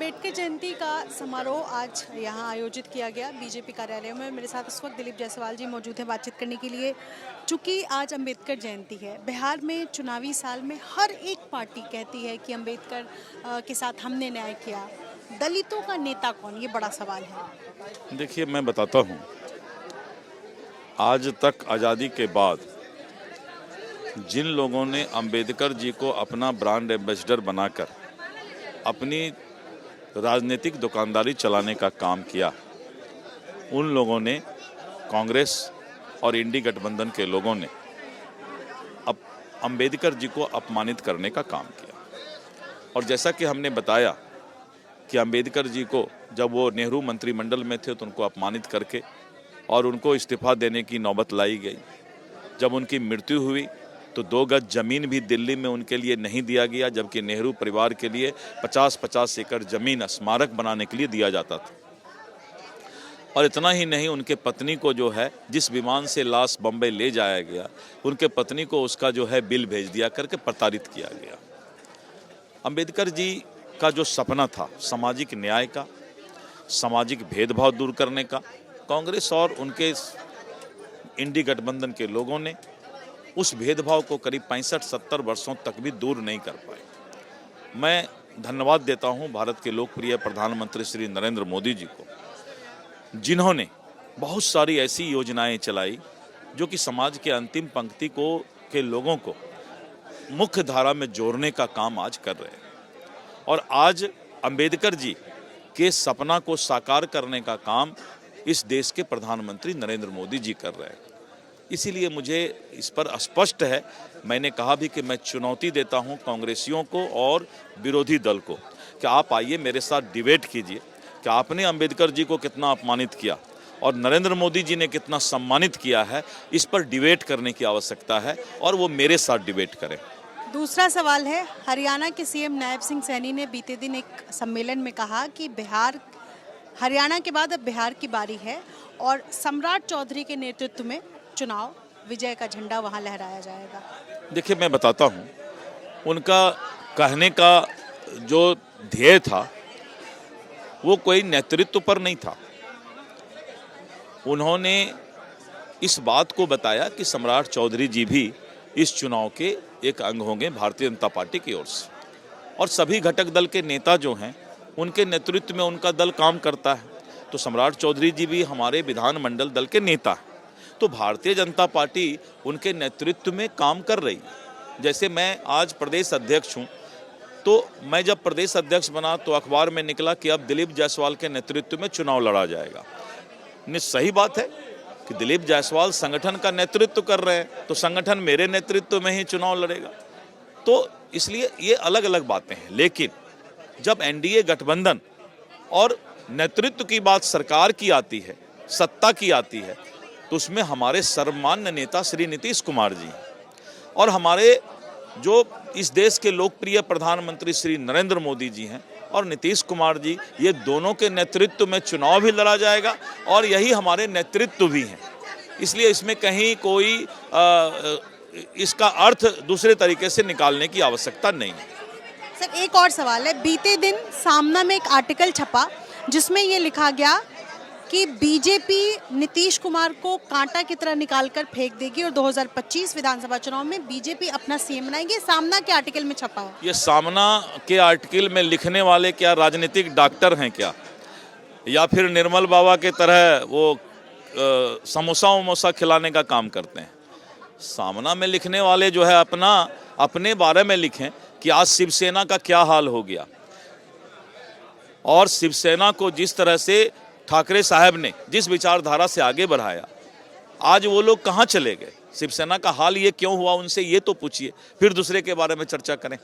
अंबेडकर जयंती का समारोह आज यहाँ आयोजित किया गया बीजेपी कार्यालय में। मेरे साथ इस वक्त दिलीप जायसवाल जी मौजूद हैं बातचीत करने के लिए। चूँकि आज अंबेडकर जयंती है, बिहार में चुनावी साल में हर एक पार्टी कहती है कि अंबेडकर के साथ हमने न्याय किया। दलितों का नेता कौन, ये बड़ा सवाल है। देखिए, मैं बताता हूँ, आज तक आज़ादी के बाद जिन लोगों ने अंबेडकर जी को अपना ब्रांड एम्बेसडर बनाकर अपनी राजनीतिक दुकानदारी चलाने का काम किया, उन लोगों ने, कांग्रेस और इंडी गठबंधन के लोगों ने अब अंबेडकर जी को अपमानित करने का काम किया। और जैसा कि हमने बताया कि अंबेडकर जी को जब वो नेहरू मंत्रिमंडल में थे तो उनको अपमानित करके और उनको इस्तीफा देने की नौबत लाई गई। जब उनकी मृत्यु हुई तो 2 गज जमीन भी दिल्ली में उनके लिए नहीं दिया गया, जबकि नेहरू परिवार के लिए 50-50 एकड़ जमीन स्मारक बनाने के लिए दिया जाता था। और इतना ही नहीं, उनके पत्नी को जो है, जिस विमान से लाश बम्बई ले जाया गया, उनके पत्नी को उसका जो है बिल भेज दिया करके प्रताड़ित किया गया। अंबेडकर जी का जो सपना था सामाजिक न्याय का, सामाजिक भेदभाव दूर करने का, कांग्रेस और उनके इंडी गठबंधन के लोगों ने उस भेदभाव को करीब 65-70 वर्षों तक भी दूर नहीं कर पाए। मैं धन्यवाद देता हूं भारत के लोकप्रिय प्रधानमंत्री श्री नरेंद्र मोदी जी को, जिन्होंने बहुत सारी ऐसी योजनाएं चलाई जो कि समाज के अंतिम पंक्ति के लोगों को मुख्य धारा में जोड़ने का काम आज कर रहे हैं। और आज अंबेडकर जी के सपना को साकार करने का काम इस देश के प्रधानमंत्री नरेंद्र मोदी जी कर रहे हैं। इसीलिए मुझे इस पर स्पष्ट है, मैंने कहा भी कि मैं चुनौती देता हूं कांग्रेसियों को और विरोधी दल को कि आप आइए मेरे साथ डिबेट कीजिए कि आपने अंबेडकर जी को कितना अपमानित किया और नरेंद्र मोदी जी ने कितना सम्मानित किया है। इस पर डिबेट करने की आवश्यकता है और वो मेरे साथ डिबेट करें। दूसरा सवाल है, हरियाणा के सीएम नायब सिंह सैनी ने बीते दिन एक सम्मेलन में कहा कि हरियाणा के बाद अब बिहार की बारी है और सम्राट चौधरी के नेतृत्व में चुनाव विजय का झंडा वहां लहराया जाएगा। देखिए, मैं बताता हूं, उनका कहने का जो ध्येय था वो कोई नेतृत्व पर नहीं था। उन्होंने इस बात को बताया कि सम्राट चौधरी जी भी इस चुनाव के एक अंग होंगे भारतीय जनता पार्टी की ओर से, और सभी घटक दल के नेता जो हैं उनके नेतृत्व में उनका दल काम करता है। तो सम्राट चौधरी जी भी हमारे विधानमंडल दल के नेता हैं, तो भारतीय जनता पार्टी उनके नेतृत्व में काम कर रही है। जैसे मैं आज प्रदेश अध्यक्ष हूं, तो मैं जब प्रदेश अध्यक्ष बना तो अखबार में निकला कि अब दिलीप जायसवाल के नेतृत्व में चुनाव लड़ा जाएगा। सही बात है कि दिलीप जायसवाल संगठन का नेतृत्व कर रहे हैं, तो संगठन मेरे नेतृत्व में ही चुनाव लड़ेगा। तो इसलिए ये अलग अलग बातें हैं। लेकिन जब एनडीए गठबंधन और नेतृत्व की बात सरकार की आती है, सत्ता की आती है, तो उसमें हमारे सर्वमान्य नेता श्री नीतीश कुमार जी और हमारे जो इस देश के लोकप्रिय प्रधानमंत्री श्री नरेंद्र मोदी जी हैं और नीतीश कुमार जी, ये दोनों के नेतृत्व में चुनाव भी लड़ा जाएगा और यही हमारे नेतृत्व भी हैं। इसलिए इसमें कहीं कोई इसका अर्थ दूसरे तरीके से निकालने की आवश्यकता नहीं है। सर, एक और सवाल है, बीते दिन सामना में एक आर्टिकल छपा जिसमें ये लिखा गया कि बीजेपी नीतीश कुमार को कांटा की तरह निकालकर फेंक देगी और 2025 विधानसभा चुनाव में बीजेपी अपना सीएम बनाएगी। सामना के आर्टिकल में छपा है। ये सामना के आर्टिकल में लिखने वाले क्या राजनीतिक डॉक्टर हैं क्या, या फिर निर्मल बाबा के तरह वो समोसा वमोसा खिलाने का काम करते हैं? सामना में लिखने वाले जो है अपने बारे में लिखें कि आज शिवसेना का क्या हाल हो गया, और शिवसेना को जिस तरह से ठाकरे साहब ने जिस विचारधारा से आगे बढ़ाया, आज वो लोग कहाँ चले गए? शिवसेना का हाल ये क्यों हुआ, उनसे ये तो पूछिए, फिर दूसरे के बारे में चर्चा करें।